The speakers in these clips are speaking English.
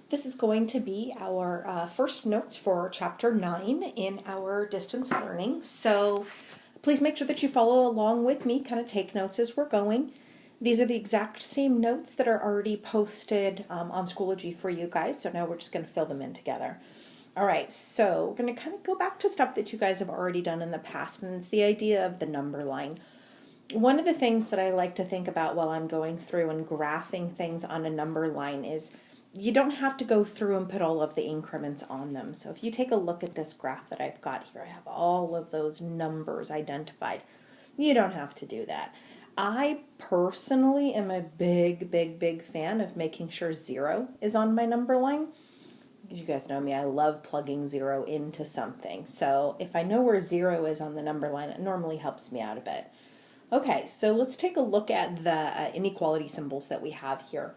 This is going to be our first notes for Chapter 9 in our distance learning. So please make sure that you follow along with me, kind of take notes as we're going. These are the exact same notes that are already posted on Schoology for you guys, so now we're just going to fill them in together. All right, so we're going to kind of go back to stuff that you guys have already done in the past, and it's the idea of the number line. One of the things that I like to think about while I'm going through and graphing things on a number line is you don't have to go through and put all of the increments on them. So if you take a look at this graph that I've got here, I have all of those numbers identified. You don't have to do that. I personally am a big fan of making sure 0 is on my number line. You guys know me, I love plugging 0 into something. So if I know where 0 is on the number line, it normally helps me out a bit. Okay, so let's take a look at the inequality symbols that we have here.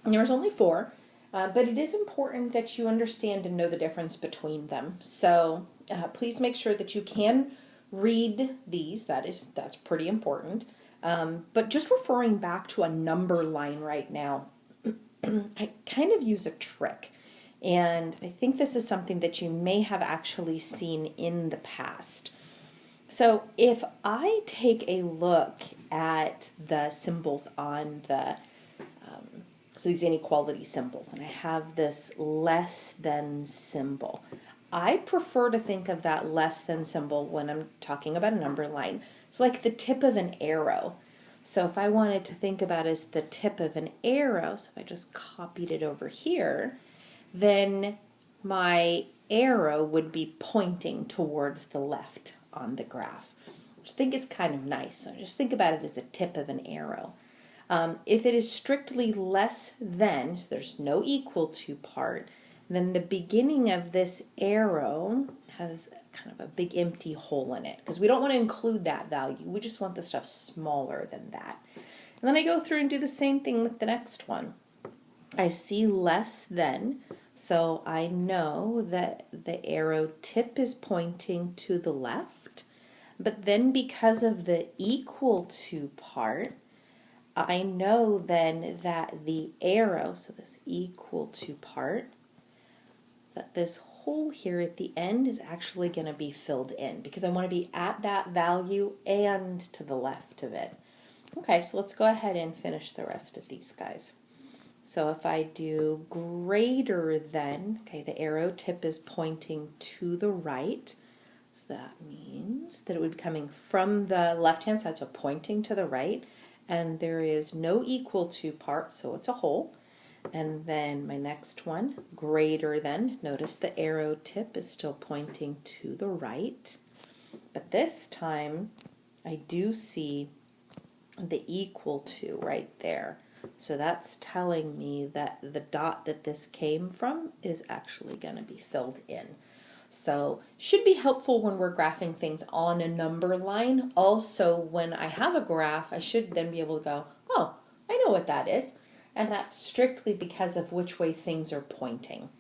And there's only 4, but it is important that you understand and know the difference between them. So please make sure that you can read these. That's pretty important. But just referring back to a number line right now, I kind of use a trick. And I think this is something that you may have actually seen in the past. So if I take a look at the symbols on the so these inequality symbols, and I have this less than symbol. I prefer to think of that less than symbol when I'm talking about a number line. It's like the tip of an arrow. So if I wanted to think about it as the tip of an arrow, so if I just copied it over here, then my arrow would be pointing towards the left on the graph, which I think is kind of nice. So just think about it as the tip of an arrow. If it is strictly less than, so there's no equal to part, then the beginning of this arrow has kind of a big empty hole in it because we don't want to include that value. We just want the stuff smaller than that. And then I go through and do the same thing with the next one. I see less than, so I know that the arrow tip is pointing to the left, but then because of the equal to part, I know then that the arrow, so this equal to part, that this hole here at the end is actually going to be filled in because I want to be at that value and to the left of it. Okay, so let's go ahead and finish the rest of these guys. So if I do greater than, okay, the arrow tip is pointing to the right. So that means that it would be coming from the left-hand side, so pointing to the right. And there is no equal to part, so it's a hole. And then my next one, greater than, notice the arrow tip is still pointing to the right. But this time, I do see the equal to right there. So that's telling me that the dot that this came from is actually going to be filled in. So should be helpful when we're graphing things on a number line. Also, when I have a graph, I should then be able to go, oh, I know what that is. And that's strictly because of which way things are pointing.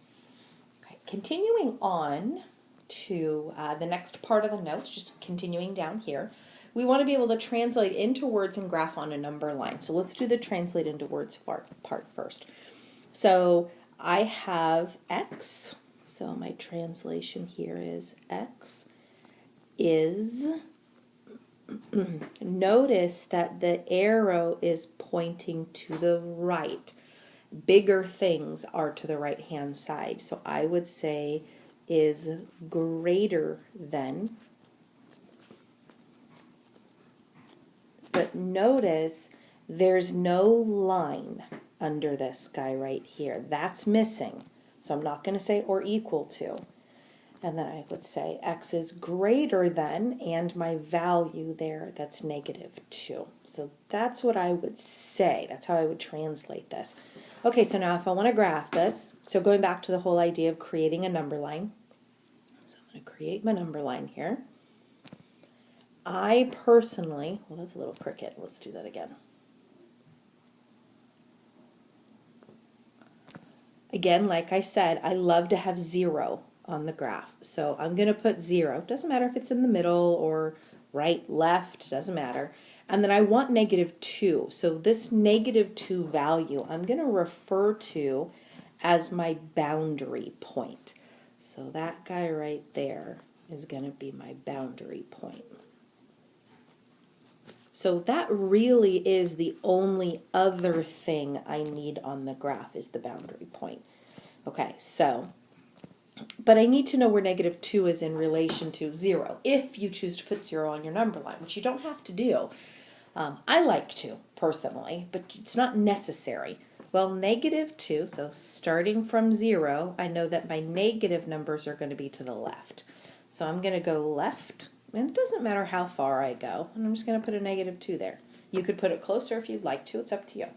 Okay, continuing on to the next part of the notes, just continuing down here. We want to be able to translate into words and graph on a number line. So let's do the translate into words part first. So I have X. So my translation here is X is, notice that the arrow is pointing to the right. Bigger things are to the right-hand side. So I would say is greater than. But notice there's no line under this guy right here. That's missing. So I'm not going to say or equal to. And then I would say X is greater than, and my value there, that's -2. So that's what I would say. That's how I would translate this. Okay, so now if I want to graph this, so going back to the whole idea of creating a number line. So I'm going to create my number line here. I personally, well, that's a little crooked. Let's do that again. Again, like I said, I love to have 0 on the graph. So I'm going to put 0. Doesn't matter if it's in the middle or right, left, doesn't matter. And then I want -2. So this -2 value, I'm going to refer to as my boundary point. So that guy right there is going to be my boundary point. So that really is the only other thing I need on the graph is the boundary point. Okay, so, but I need to know where -2 is in relation to 0, if you choose to put 0 on your number line, which you don't have to do. I like to, personally, but it's not necessary. Well, -2, so starting from 0, I know that my negative numbers are going to be to the left. So I'm going to go left, and it doesn't matter how far I go, and I'm just going to put a -2 there. You could put it closer if you'd like to, it's up to you.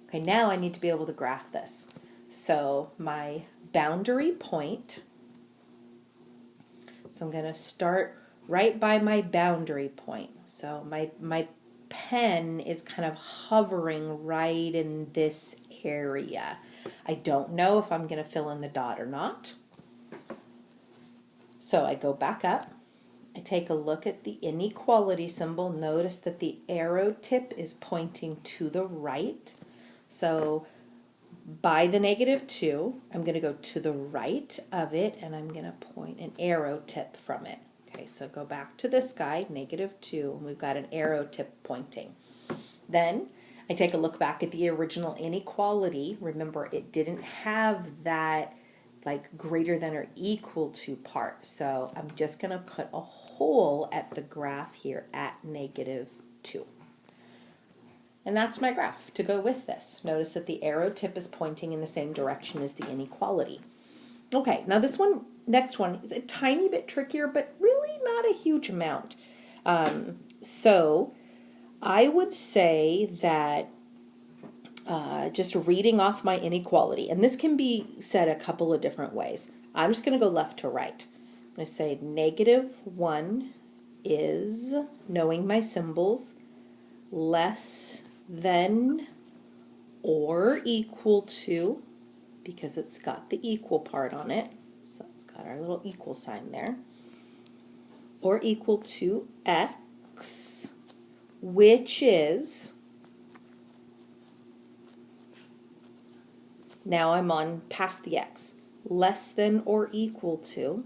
Okay, now I need to be able to graph this. So my boundary point, so I'm going to start right by my boundary point. So my pen is kind of hovering right in this area. I don't know if I'm going to fill in the dot or not. So I go back up. I take a look at the inequality symbol. Notice that the arrow tip is pointing to the right. So by the -2, I'm going to go to the right of it, and I'm going to point an arrow tip from it. Okay, so go back to this guy, -2, and we've got an arrow tip pointing. Then I take a look back at the original inequality. Remember, it didn't have that like greater than or equal to part. So I'm just going to put a hole at the graph here at -2. And that's my graph to go with this. Notice that the arrow tip is pointing in the same direction as the inequality. Okay, now this one, next one, is a tiny bit trickier, but really not a huge amount. So I would say that just reading off my inequality, and this can be said a couple of different ways. I'm just going to go left to right. I'm going to say -1 is, knowing my symbols, less than or equal to, because it's got the equal part on it, so it's got our little equal sign there, or equal to x, which is, now I'm on past the x, less than or equal to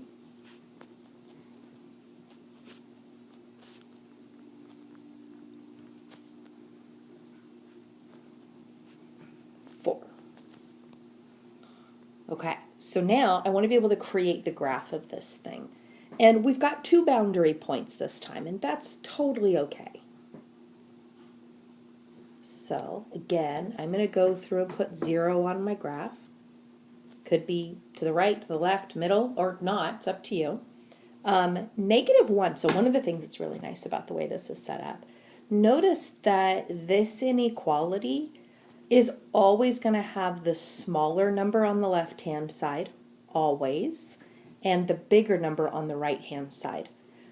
Okay, so now I want to be able to create the graph of this thing. And we've got 2 boundary points this time, and that's totally okay. So again, I'm going to go through and put 0 on my graph. Could be to the right, to the left, middle, or not. It's up to you. -1, so one of the things that's really nice about the way this is set up, notice that this inequality is always going to have the smaller number on the left-hand side, always, and the bigger number on the right-hand side.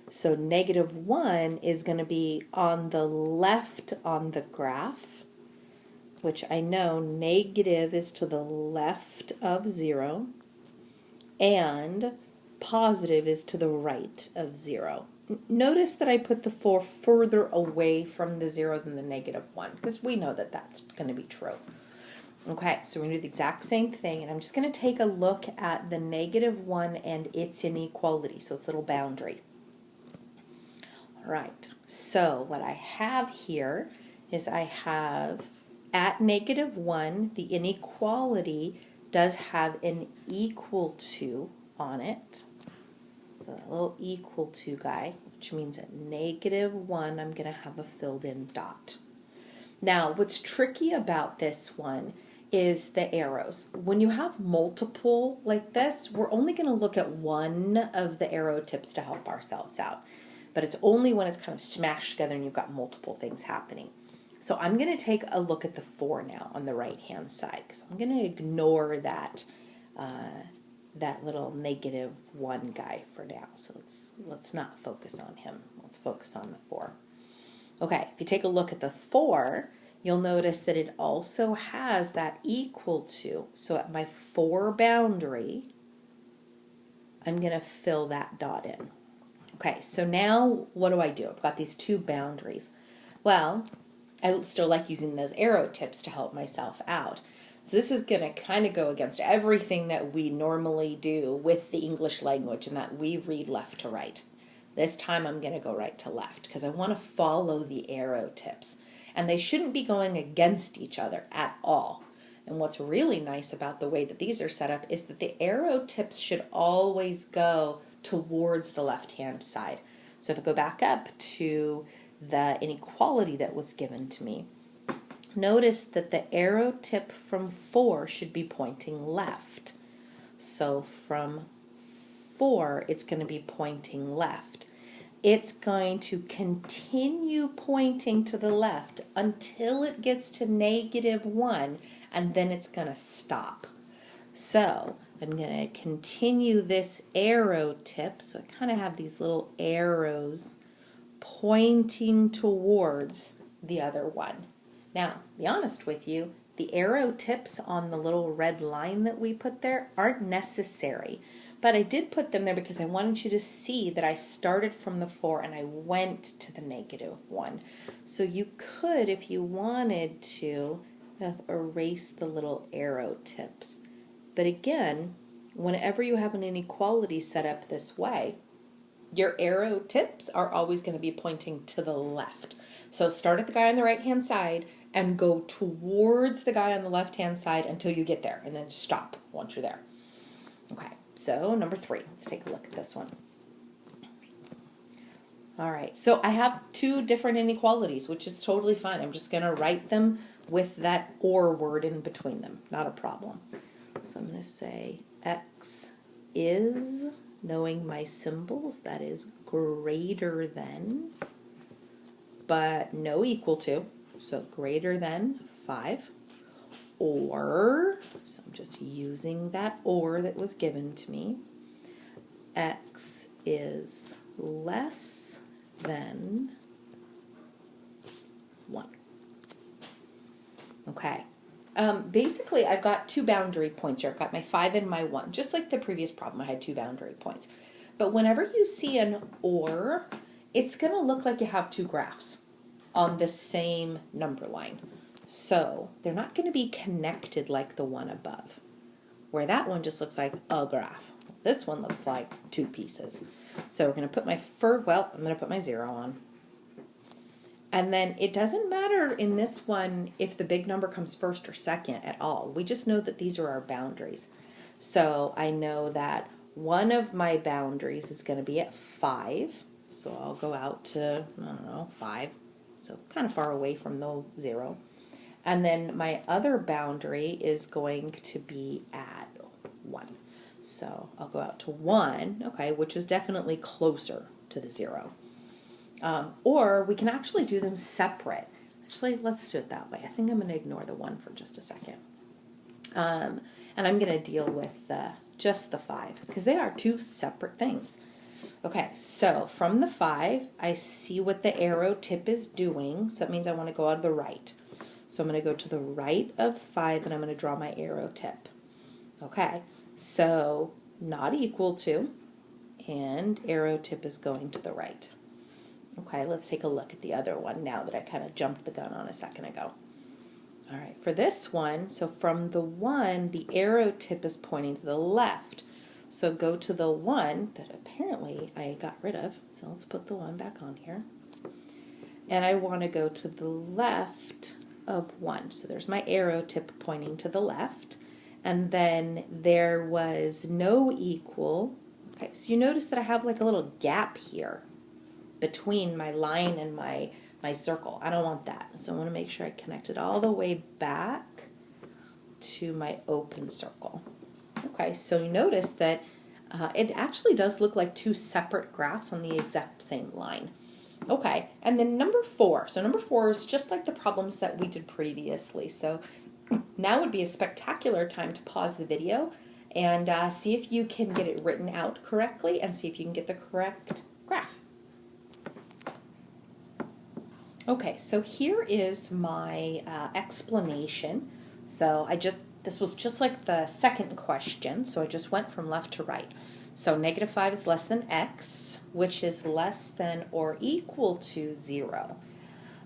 So -1 is going to be on the left on the graph, which I know negative is to the left of 0, and positive is to the right of 0. Notice that I put the 4 further away from the 0 than the -1, because we know that that's going to be true. Okay, so we're going to do the exact same thing, and I'm just going to take a look at the -1 and its inequality, so its little boundary. All right, so what I have here is I have at -1, the inequality does have an equal to on it. So a little equal to guy, which means at -1, I'm going to have a filled in dot. Now, what's tricky about this one is the arrows. When you have multiple like this, we're only going to look at one of the arrow tips to help ourselves out. But it's only when it's kind of smashed together and you've got multiple things happening. So I'm going to take a look at the 4 now on the right-hand side, because I'm going to ignore that that little -1 guy for now. So let's not focus on him. Let's focus on the 4. Okay, if you take a look at the 4, you'll notice that it also has that equal to. So at my 4 boundary, I'm going to fill that dot in. Okay, so now what do? I've got these 2 boundaries. Well, I still like using those arrow tips to help myself out. So this is going to kind of go against everything that we normally do with the English language, and that we read left to right. This time I'm going to go right to left because I want to follow the arrow tips. And they shouldn't be going against each other at all. And what's really nice about the way that these are set up is that the arrow tips should always go towards the left-hand side. So if I go back up to the inequality that was given to me, notice that the arrow tip from 4 should be pointing left. So from 4, it's going to be pointing left. It's going to continue pointing to the left until it gets to -1, and then it's going to stop. So I'm going to continue this arrow tip. So I kind of have these little arrows pointing towards the other one. Now, to be honest with you, the arrow tips on the little red line that we put there aren't necessary. But I did put them there because I wanted you to see that I started from the 4 and I went to the -1. So you could, if you wanted to, erase the little arrow tips. But again, whenever you have an inequality set up this way, your arrow tips are always going to be pointing to the left. So start at the guy on the right-hand side and go towards the guy on the left-hand side until you get there, and then stop once you're there. Okay, so number 3. Let's take a look at this one. All right, so I have 2 different inequalities, which is totally fine. I'm just going to write them with that or word in between them. Not a problem. So I'm going to say x is, knowing my symbols, that is greater than, but no equal to, so greater than 5, or, so I'm just using that or that was given to me, x is less than 1. Okay. Basically, I've got 2 boundary points here. I've got my 5 and my 1. Just like the previous problem, I had 2 boundary points. But whenever you see an or, it's going to look like you have 2 graphs on the same number line. So they're not going to be connected like the one above, where that one just looks like a graph. This one looks like 2 pieces. So we're going to put my I'm going to put my 0 on. And then it doesn't matter in this one if the big number comes first or second at all. We just know that these are our boundaries. So I know that one of my boundaries is going to be at 5. So I'll go out to, 5. So kind of far away from the 0. And then my other boundary is going to be at 1. So I'll go out to 1, okay, which is definitely closer to the 0. Or we can actually do them separate. Actually, let's do it that way. I think I'm going to ignore the 1 for just a second. And I'm going to deal with just the 5, because they are 2 separate things. Okay, so from the 5, I see what the arrow tip is doing, so that means I want to go out of the right. So I'm going to go to the right of 5, and I'm going to draw my arrow tip. Okay, so not equal to, and arrow tip is going to the right. Okay, let's take a look at the other one now that I kind of jumped the gun on a second ago. All right, for this one, so from the 1, the arrow tip is pointing to the left. So go to the 1 that apparently I got rid of. So let's put the 1 back on here. And I want to go to the left of 1. So there's my arrow tip pointing to the left. And then there was no equal. Okay, so you notice that I have like a little gap here between my line and my circle. I don't want that. So I want to make sure I connect it all the way back to my open circle. Okay, so you notice that it actually does look like 2 separate graphs on the exact same line. Okay, and then number 4. So number 4 is just like the problems that we did previously. So now would be a spectacular time to pause the video and see if you can get it written out correctly and see if you can get the correct graph. Okay, so here is my explanation. So this was just like the second question, so I just went from left to right. So -5 is less than x, which is less than or equal to 0.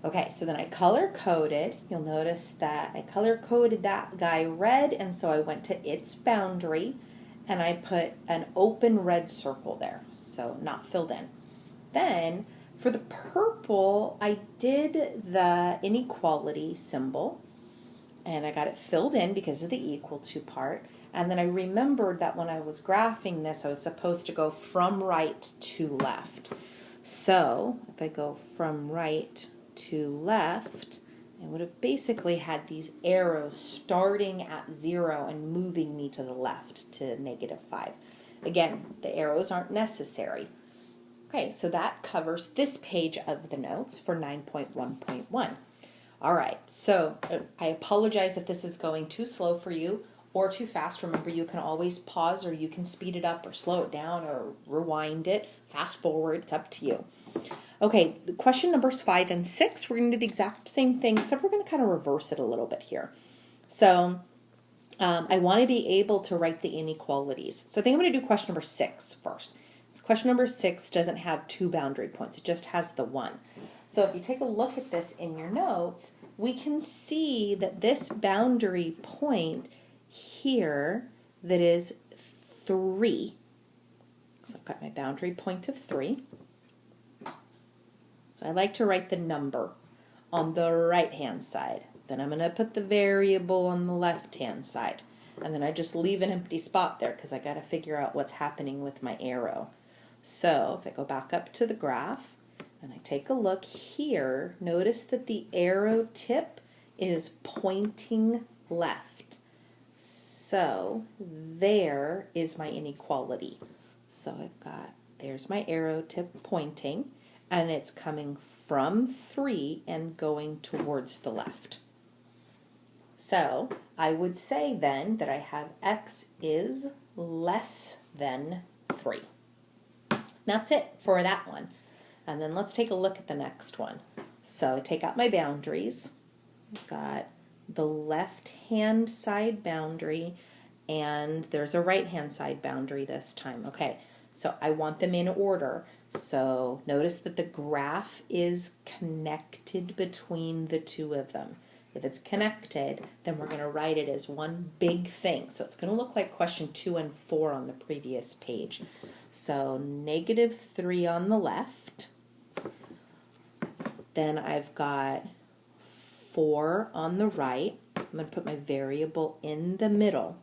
Okay, so then I color-coded. You'll notice that I color-coded that guy red, and so I went to its boundary, and I put an open red circle there, so not filled in. Then, for the purple, I did the inequality symbol, and I got it filled in because of the equal to part. And then I remembered that when I was graphing this, I was supposed to go from right to left. So if I go from right to left, I would have basically had these arrows starting at 0 and moving me to the left to -5. Again, the arrows aren't necessary. Okay, so that covers this page of the notes for 9.1.1. All right, so I apologize if this is going too slow for you or too fast. Remember, you can always pause, or you can speed it up or slow it down or rewind it, fast forward, it's up to you. Okay, question numbers 5 and 6, we're going to do the exact same thing, except we're going to kind of reverse it a little bit here. So I want to be able to write the inequalities. So I think I'm going to do question number 6 first. So question number 6 doesn't have 2 boundary points, it just has the 1. So if you take a look at this in your notes, we can see that this boundary point here that is 3. So I've got my boundary point of 3. So I like to write the number on the right-hand side. Then I'm going to put the variable on the left-hand side. And then I just leave an empty spot there because I got to figure out what's happening with my arrow. So if I go back up to the graph and I take a look here, notice that the arrow tip is pointing left. So there is my inequality. So I've got, there's my arrow tip pointing, and it's coming from 3 and going towards the left. So I would say then that I have x is less than 3. That's it for that one. And then let's take a look at the next one. So I take out my boundaries. I've got the left-hand side boundary, and there's a right-hand side boundary this time. Okay, so I want them in order. So notice that the graph is connected between the two of them. If it's connected, then we're going to write it as one big thing. So it's going to look like question 2 and 4 on the previous page. So -3 on the left. Then I've got 4 on the right. I'm going to put my variable in the middle,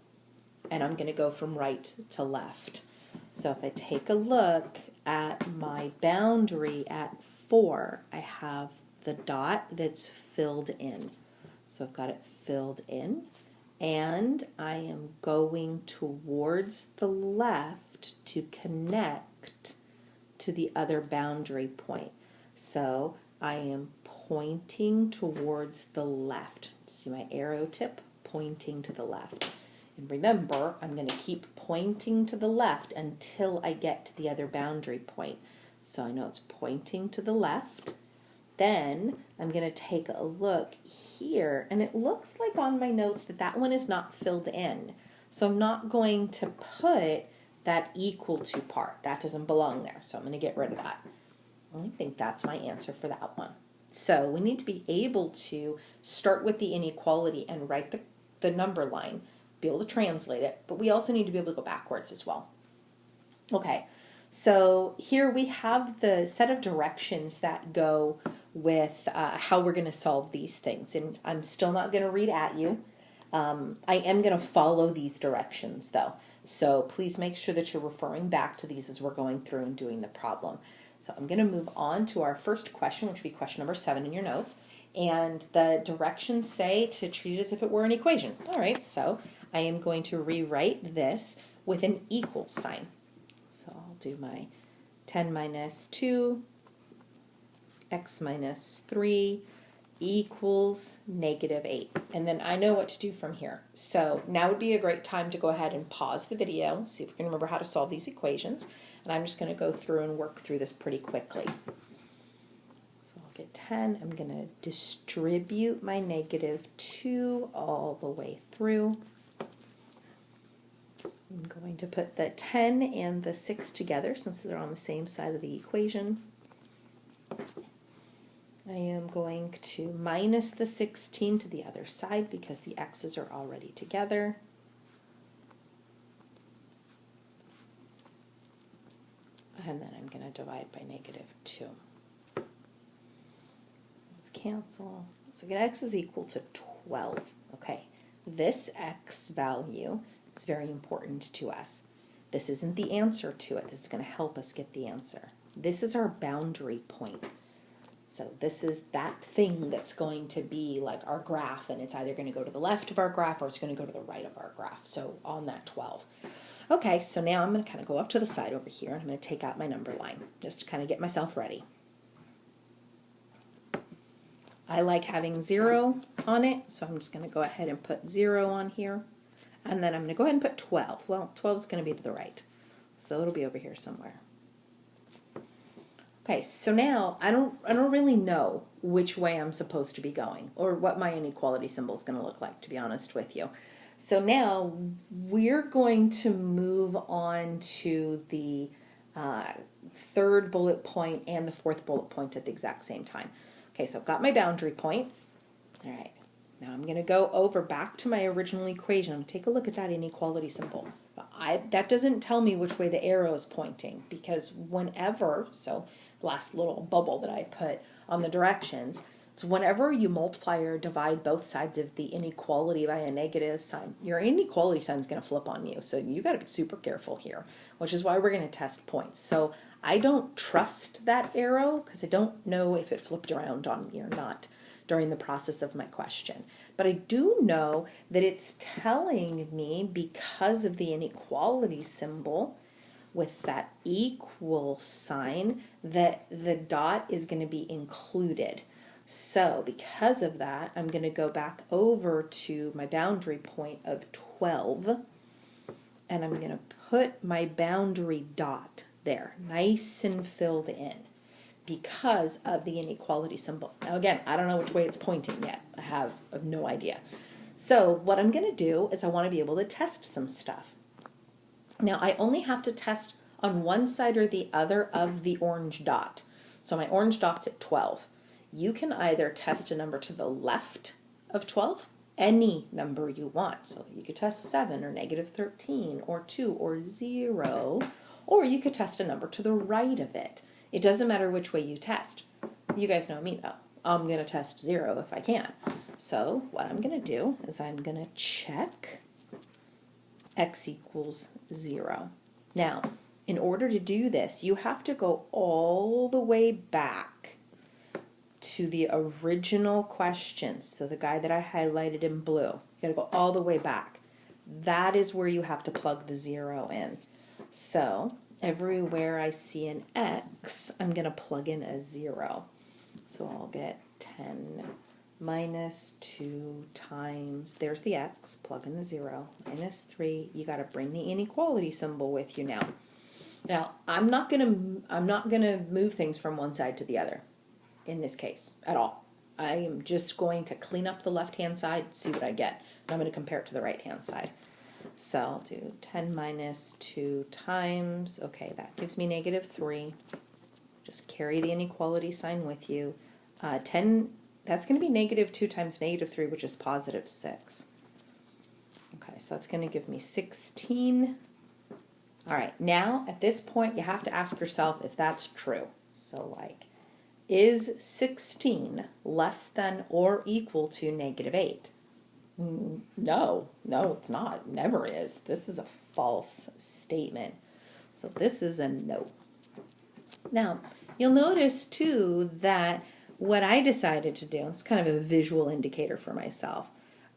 and I'm going to go from right to left. So if I take a look at my boundary at 4, I have the dot that's filled in. So I've got it filled in, and I am going towards the left to connect to the other boundary point. So I am pointing towards the left. See my arrow tip pointing to the left. And remember, I'm going to keep pointing to the left until I get to the other boundary point. So I know it's pointing to the left. Then I'm going to take a look here, and it looks like on my notes that that one is not filled in. So I'm not going to put that equal to part. That doesn't belong there, so I'm going to get rid of that. I think that's my answer for that one. So we need to be able to start with the inequality and write the number line, be able to translate it, but we also need to be able to go backwards as well. Okay, so here we have the set of directions that go with how we're going to solve these things. And I'm still not going to read at you. I am going to follow these directions though. So please make sure that you're referring back to these as we're going through and doing the problem. So I'm going to move on to our first question, which would be question number 7 in your notes. And the directions say to treat it as if it were an equation. All right, so I am going to rewrite this with an equal sign. So I'll do my 10 minus 2, x minus 3 equals -8. And then I know what to do from here. So now would be a great time to go ahead and pause the video, see if we can remember how to solve these equations. And I'm just going to go through and work through this pretty quickly. So I'll get 10. I'm going to distribute my -2 all the way through. I'm going to put the 10 and the 6 together since they're on the same side of the equation. I am going to minus the 16 to the other side because the x's are already together. And then I'm going to divide by -2. Let's cancel. So get x is equal to 12. Okay, this x value is very important to us. This isn't the answer to it. This is going to help us get the answer. This is our boundary point. So this is that thing that's going to be like our graph, and it's either going to go to the left of our graph or it's going to go to the right of our graph. So on that 12. Okay, so now I'm going to kind of go up to the side over here, and I'm going to take out my number line just to kind of get myself ready. I like having 0 on it, so I'm just going to go ahead and put 0 on here. And then I'm going to go ahead and put 12. Well, 12 is going to be to the right, so it'll be over here somewhere. Okay, so now I don't really know which way I'm supposed to be going or what my inequality symbol is going to look like, to be honest with you. So now we're going to move on to the third bullet point and the fourth bullet point at the exact same time. Okay, so I've got my boundary point. All right, now I'm going to go over back to my original equation. I'm going to take a look at that inequality symbol. That doesn't tell me which way the arrow is pointing, because whenever, so the last little bubble that I put on the directions, so whenever you multiply or divide both sides of the inequality by a negative sign, your inequality sign is going to flip on you. So you got to be super careful here, which is why we're going to test points. So I don't trust that arrow because I don't know if it flipped around on me or not during the process of my question. But I do know that it's telling me, because of the inequality symbol with that equal sign, that the dot is going to be included. So because of that, I'm going to go back over to my boundary point of 12, and I'm going to put my boundary dot there, nice and filled in, because of the inequality symbol. Now again, I don't know which way it's pointing yet. I have no idea. So what I'm going to do is I want to be able to test some stuff. Now I only have to test on one side or the other of the orange dot. So my orange dot's at 12. You can either test a number to the left of 12, any number you want. So you could test 7 or -13 or 2 or 0, or you could test a number to the right of it. It doesn't matter which way you test. You guys know me though. I'm going to test 0 if I can. So what I'm going to do is I'm going to check x equals 0. Now, in order to do this, you have to go all the way back to the original question. So the guy that I highlighted in blue, you got to go all the way back. That is where you have to plug the 0 in. So everywhere I see an x, I'm going to plug in a 0. So I'll get 10 minus 2 times, there's the x, plug in the 0, minus 3. You got to bring the inequality symbol with you now. Now, I'm not going to move things from one side to the other in this case at all. I am just going to clean up the left-hand side, see what I get, and I'm going to compare it to the right-hand side. So I'll do 10 minus 2 times, okay, that gives me -3. Just carry the inequality sign with you. 10, that's going to be -2 times -3, which is +6. Okay, so that's going to give me 16. All right, now at this point, you have to ask yourself if that's true. So like, is 16 less than or equal to -8? No, it's not. It never is. This is a false statement. So this is a no. Now, you'll notice too that what I decided to do, it's kind of a visual indicator for myself.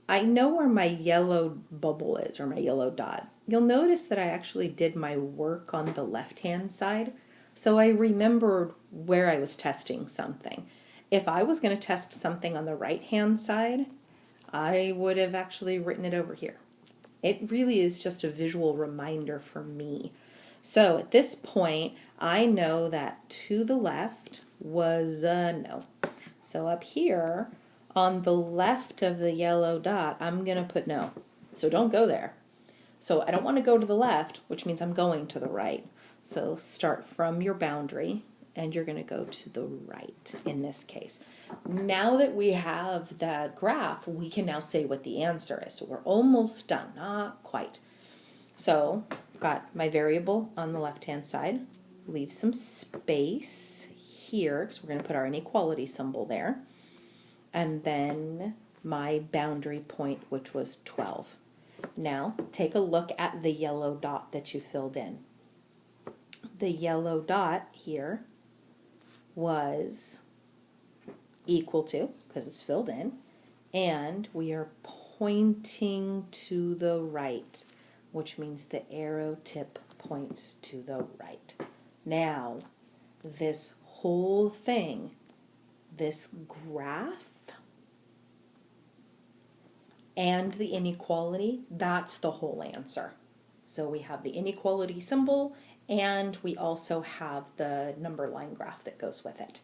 I know where my yellow bubble is, or my yellow dot. You'll notice that I actually did my work on the left-hand side, so I remembered where I was testing something. If I was going to test something on the right-hand side, I would have actually written it over here. It really is just a visual reminder for me. So at this point, I know that to the left was a no. So up here, on the left of the yellow dot, I'm going to put no. So don't go there. So I don't want to go to the left, which means I'm going to the right. So start from your boundary and you're going to go to the right in this case. Now that we have the graph, we can now say what the answer is. So we're almost done, not quite. So I've got my variable on the left-hand side. Leave some space here because we're going to put our inequality symbol there. And then my boundary point, which was 12. Now take a look at the yellow dot that you filled in. The yellow dot here was equal to, because it's filled in, and we are pointing to the right, which means the arrow tip points to the right. Now, this whole thing, this graph and the inequality, that's the whole answer. So we have the inequality symbol, and we also have the number line graph that goes with it.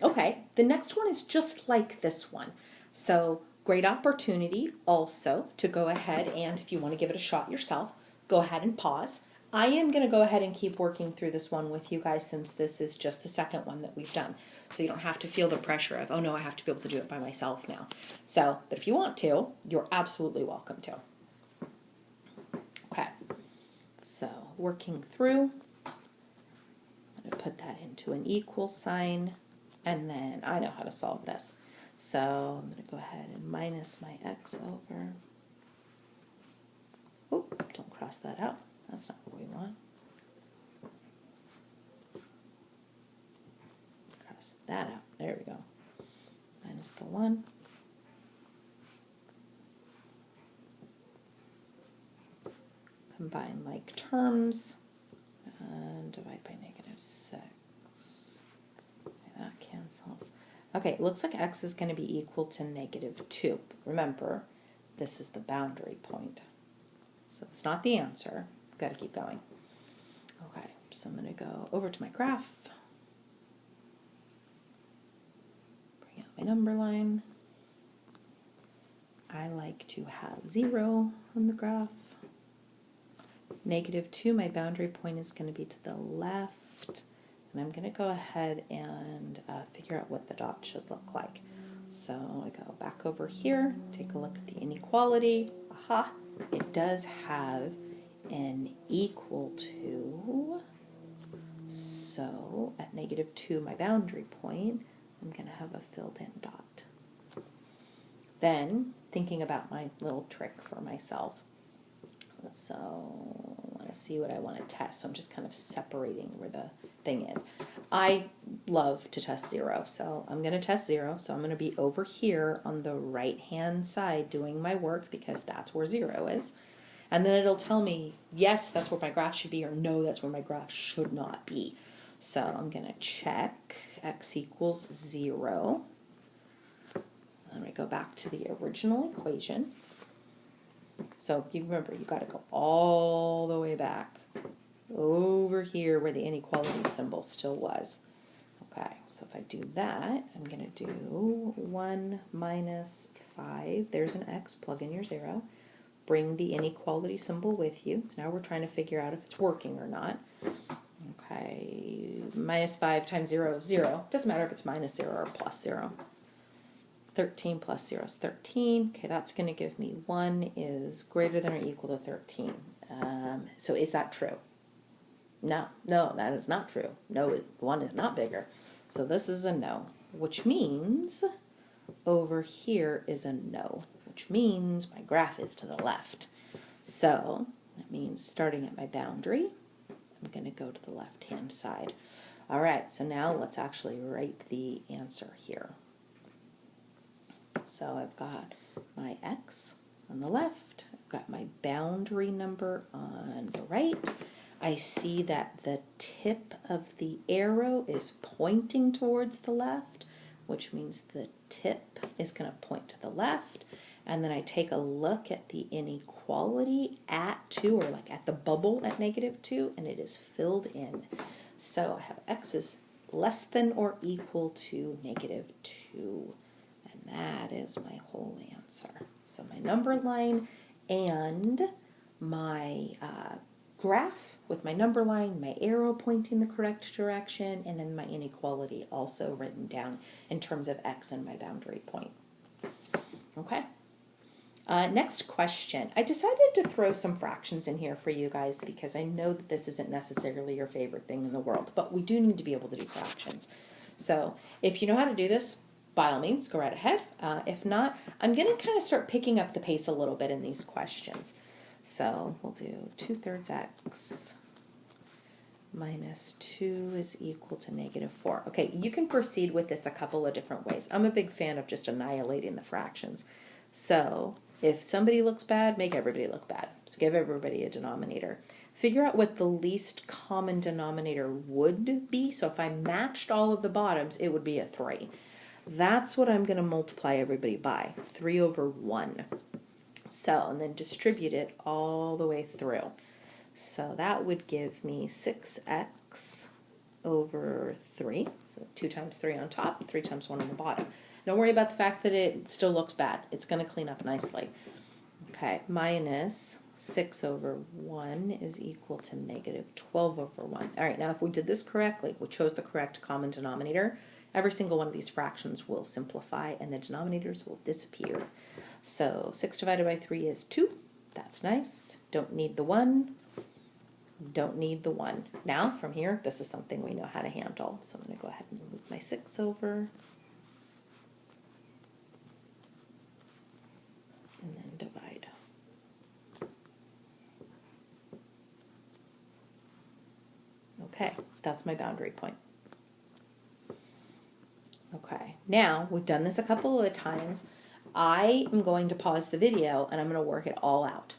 Okay, the next one is just like this one. So great opportunity also to go ahead and, if you want to give it a shot yourself, go ahead and pause. I am going to go ahead and keep working through this one with you guys since this is just the second one that we've done. So you don't have to feel the pressure of, oh no, I have to be able to do it by myself now. So, but if you want to, you're absolutely welcome to. Okay, so working through, I'm going to put that into an equal sign, and then I know how to solve this. So I'm going to go ahead and minus my x over. Oh, don't cross that out. That's not what we want. Cross that out. There we go. Minus the 1. Combine like terms and divide by -6. Okay, that cancels. Okay, it looks like x is going to be equal to -2. Remember, this is the boundary point. So it's not the answer. Got to keep going. Okay, so I'm going to go over to my graph. Bring out my number line. I like to have 0 on the graph. -2, my boundary point is going to be to the left. And I'm going to go ahead and figure out what the dot should look like. So I go back over here, take a look at the inequality. Aha, it does have an equal to. So at -2, my boundary point, I'm going to have a filled in dot. Then, thinking about my little trick for myself. So I want to see what I want to test. So I'm just kind of separating where the thing is. I love to test 0, so I'm going to test 0. So I'm going to be over here on the right-hand side doing my work because that's where 0 is. And then it'll tell me, yes, that's where my graph should be, or no, that's where my graph should not be. So I'm going to check x equals 0. I'm going to go back to the original equation. So you remember, you got to go all the way back over here where the inequality symbol still was. Okay, so if I do that, I'm going to do 1 minus 5. There's an x, plug in your 0. Bring the inequality symbol with you. So now we're trying to figure out if it's working or not. Okay, minus 5 times 0 is 0. Doesn't matter if it's minus 0 or plus 0. 13 plus 0 is 13. Okay, that's going to give me 1 is greater than or equal to 13. So is that true? No, that is not true. No, 1 is not bigger. So this is a no, which means over here is a no, which means my graph is to the left. So that means starting at my boundary, I'm going to go to the left-hand side. All right, so now let's actually write the answer here. So I've got my x on the left, I've got my boundary number on the right. I see that the tip of the arrow is pointing towards the left, which means the tip is going to point to the left. And then I take a look at the inequality at 2, or like at the bubble at -2, and it is filled in. So I have x is less than or equal to -2. And that is my whole answer. So my number line and my graph with my number line, my arrow pointing the correct direction, and then my inequality also written down in terms of x and my boundary point. Okay. Next question. I decided to throw some fractions in here for you guys because I know that this isn't necessarily your favorite thing in the world, but we do need to be able to do fractions. So if you know how to do this, by all means, go right ahead. If not, I'm going to kind of start picking up the pace a little bit in these questions. So we'll do 2/3 x minus 2 is equal to -4. Okay, you can proceed with this a couple of different ways. I'm a big fan of just annihilating the fractions. So if somebody looks bad, make everybody look bad. So give everybody a denominator. Figure out what the least common denominator would be. So if I matched all of the bottoms, it would be a 3. That's what I'm going to multiply everybody by, 3/1. So, and then distribute it all the way through. So that would give me 6x over 3. So 2 times 3 on top, 3 times 1 on the bottom. Don't worry about the fact that it still looks bad. It's going to clean up nicely. Okay, minus 6/1 is equal to -12/1. All right, now if we did this correctly, we chose the correct common denominator, every single one of these fractions will simplify and the denominators will disappear. So 6 divided by 3 is 2. That's nice. Don't need the 1. Don't need the 1. Now, from here, this is something we know how to handle. So I'm going to go ahead and move my 6 over. And then divide. Okay, that's my boundary point. Okay, now we've done this a couple of times. I am going to pause the video and I'm going to work it all out.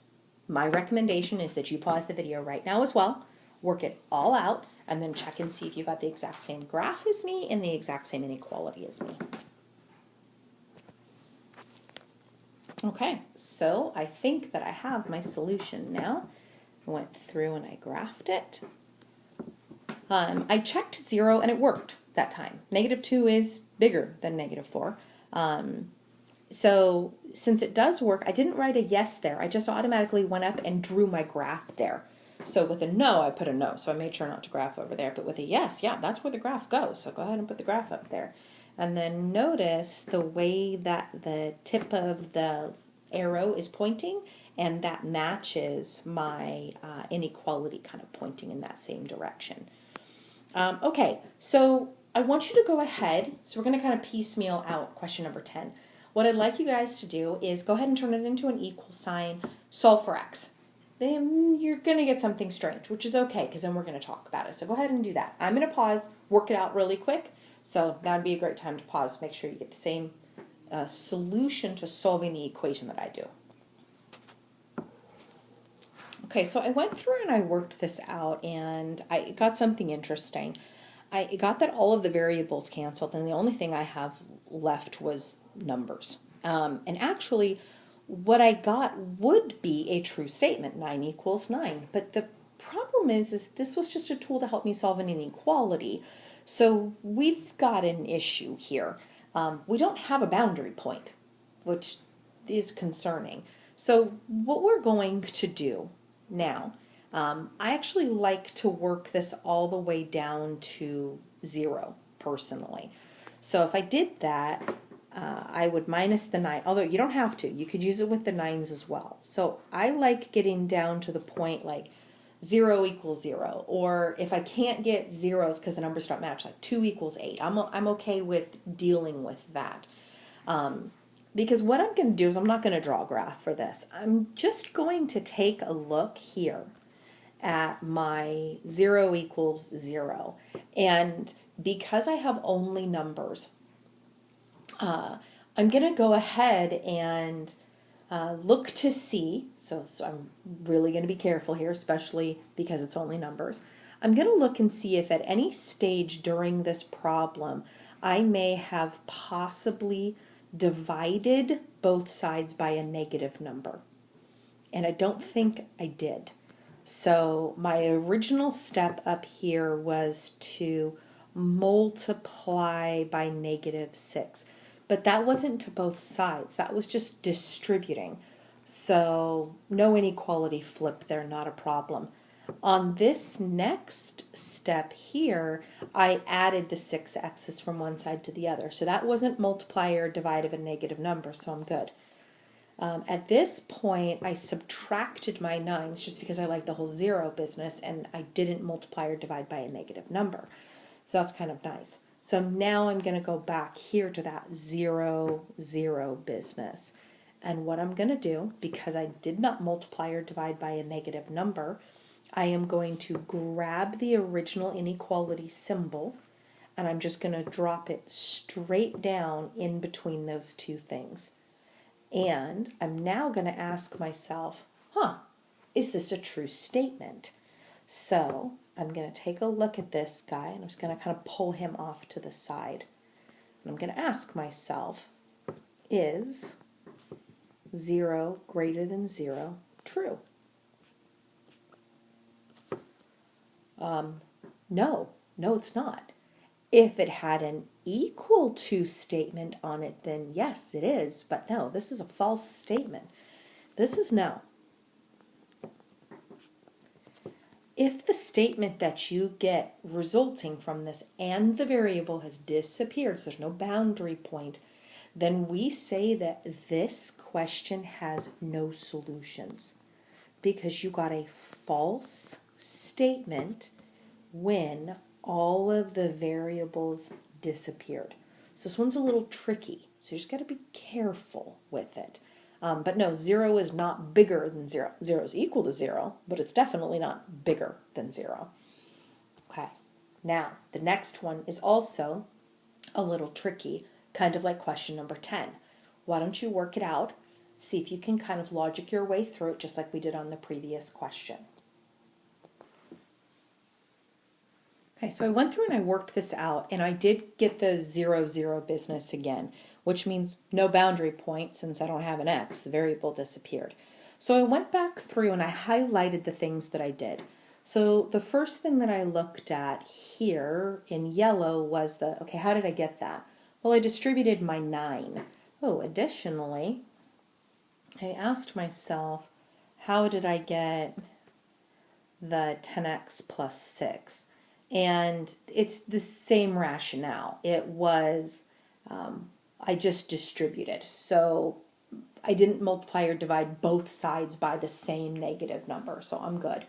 My recommendation is that you pause the video right now as well, work it all out, and then check and see if you got the exact same graph as me and the exact same inequality as me. Okay, so I think that I have my solution now. I went through and I graphed it. I checked 0 and it worked that time. -2 is bigger than -4. So since it does work, I didn't write a yes there. I just automatically went up and drew my graph there. So with a no, I put a no. So I made sure not to graph over there. But with a yes, yeah, that's where the graph goes. So go ahead and put the graph up there. And then notice the way that the tip of the arrow is pointing, and that matches my inequality kind of pointing in that same direction. Okay, so I want you to go ahead. So we're going to kind of piecemeal out question number 10. What I'd like you guys to do is go ahead and turn it into an equal sign, solve for x. Then you're going to get something strange, which is okay, because then we're going to talk about it. So go ahead and do that. I'm going to pause, work it out really quick. So that would be a great time to pause. Make sure you get the same solution to solving the equation that I do. Okay, so I went through and I worked this out, and I got something interesting. I got that all of the variables canceled, and the only thing I have left was numbers. And actually, what I got would be a true statement, 9 equals 9. But the problem is this was just a tool to help me solve an inequality. So we've got an issue here. We don't have a boundary point, which is concerning. So what we're going to do now, I actually like to work this all the way down to 0, personally. So if I did that, I would minus the 9, although you don't have to. You could use it with the 9s as well. So I like getting down to the point like 0 equals 0, or if I can't get zeros because the numbers don't match, like 2 equals 8. I'm okay with dealing with that. Because what I'm going to do is I'm not going to draw a graph for this. I'm just going to take a look here at my 0 equals 0. And because I have only numbers, I'm going to go ahead and look to see, so I'm really going to be careful here, especially because it's only numbers. I'm going to look and see if at any stage during this problem I may have possibly divided both sides by a negative number. And I don't think I did. So my original step up here was to multiply by -6. But that wasn't to both sides. That was just distributing. So no inequality flip there, not a problem. On this next step here, I added the 6x's from one side to the other. So that wasn't multiply or divide of a negative number, so I'm good. At this point, I subtracted my 9s just because I like the whole 0 business, and I didn't multiply or divide by a negative number. So that's kind of nice. So now I'm going to go back here to that 0, 0 business. And what I'm going to do, because I did not multiply or divide by a negative number, I am going to grab the original inequality symbol, and I'm just going to drop it straight down in between those two things. And I'm now going to ask myself, is this a true statement? So I'm going to take a look at this guy, and I'm just going to kind of pull him off to the side. And I'm going to ask myself, is 0 greater than 0 true? No, it's not. If it had an equal to statement on it, then yes, it is. But no, this is a false statement. This is no. If the statement that you get resulting from this and the variable has disappeared, so there's no boundary point, then we say that this question has no solutions because you got a false statement when all of the variables disappeared. So this one's a little tricky, so you just got to be careful with it. But no, 0 is not bigger than 0. 0 is equal to 0, but it's definitely not bigger than 0. Okay, now the next one is also a little tricky, kind of like question number 10. Why don't you work it out, see if you can kind of logic your way through it just like we did on the previous question. Okay, so I went through and I worked this out, and I did get the 0, 0 business again, which means no boundary point since I don't have an x, the variable disappeared. So I went back through and I highlighted the things that I did. So the first thing that I looked at here in yellow was okay, how did I get that? Well, I distributed my 9. Oh, additionally, I asked myself, how did I get the 10x plus 6? And it's the same rationale. It was, I just distributed. So I didn't multiply or divide both sides by the same negative number, so I'm good.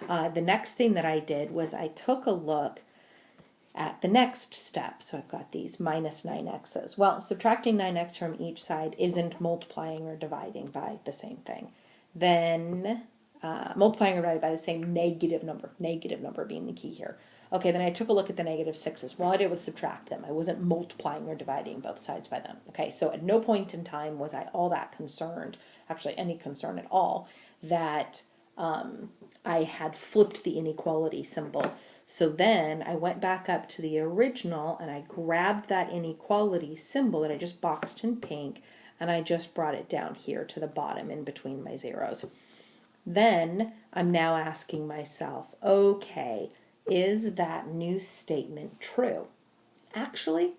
The next thing that I did was I took a look at the next step. So I've got these minus 9x's. Well, subtracting 9x from each side isn't multiplying or dividing by the same thing. Then multiplying or dividing by the same negative number being the key here. Okay, then I took a look at the negative 6's. Well, I did was subtract them. I wasn't multiplying or dividing both sides by them. Okay, so at no point in time was I all that concerned, actually any concern at all, that I had flipped the inequality symbol. So then I went back up to the original and I grabbed that inequality symbol that I just boxed in pink, and I just brought it down here to the bottom in between my zeros. Then I'm now asking myself, okay, is that new statement true? Actually,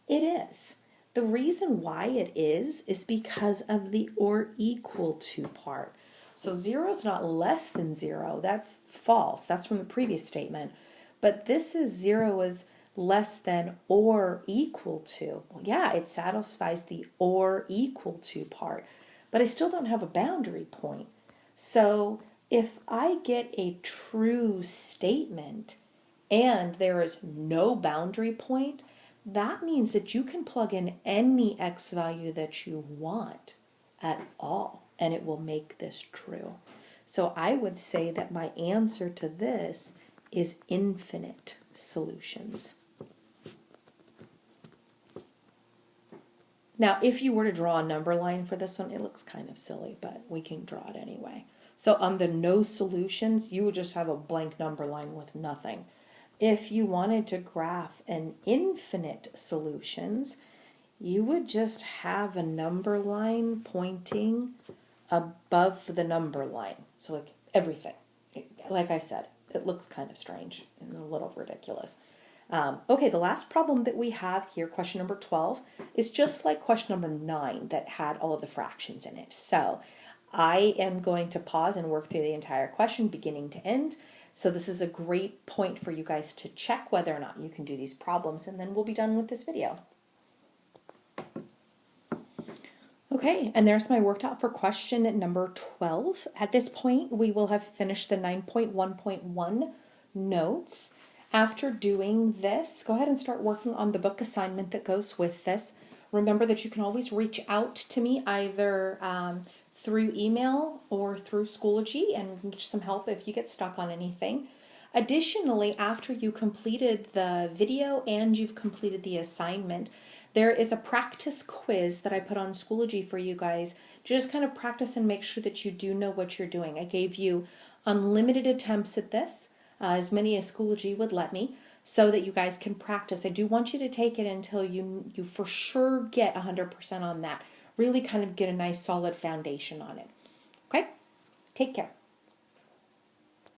it is. The reason why it is because of the or equal to part. So 0 is not less than 0. That's false. That's from the previous statement. But this is 0 is less than or equal to. Well, yeah, it satisfies the or equal to part. But I still don't have a boundary point. So if I get a true statement and there is no boundary point, that means that you can plug in any x value that you want at all, and it will make this true. So I would say that my answer to this is infinite solutions. Now, if you were to draw a number line for this one, it looks kind of silly, but we can draw it anyway. So on the no solutions, you would just have a blank number line with nothing. If you wanted to graph an infinite solutions, you would just have a number line pointing above the number line. So like everything. Like I said, it looks kind of strange and a little ridiculous. Okay, the last problem that we have here, question number 12, is just like question number 9 that had all of the fractions in it. So I am going to pause and work through the entire question beginning to end, So this is a great point for you guys to check whether or not you can do these problems, and then we'll be done with this video. Okay, and there's my worked out for question number 12. At this point, we will have finished the 9.1.1 notes. After doing this, go ahead and start working on the book assignment that goes with this. Remember that you can always reach out to me either through email or through Schoology, and we can get you some help if you get stuck on anything. Additionally, after you completed the video and you've completed the assignment, there is a practice quiz that I put on Schoology for you guys. Just kind of practice and make sure that you do know what you're doing. I gave you unlimited attempts at this, as many as Schoology would let me, so that you guys can practice. I do want you to take it until you for sure get 100% on that. Really kind of get a nice solid foundation on it. Okay? Take care.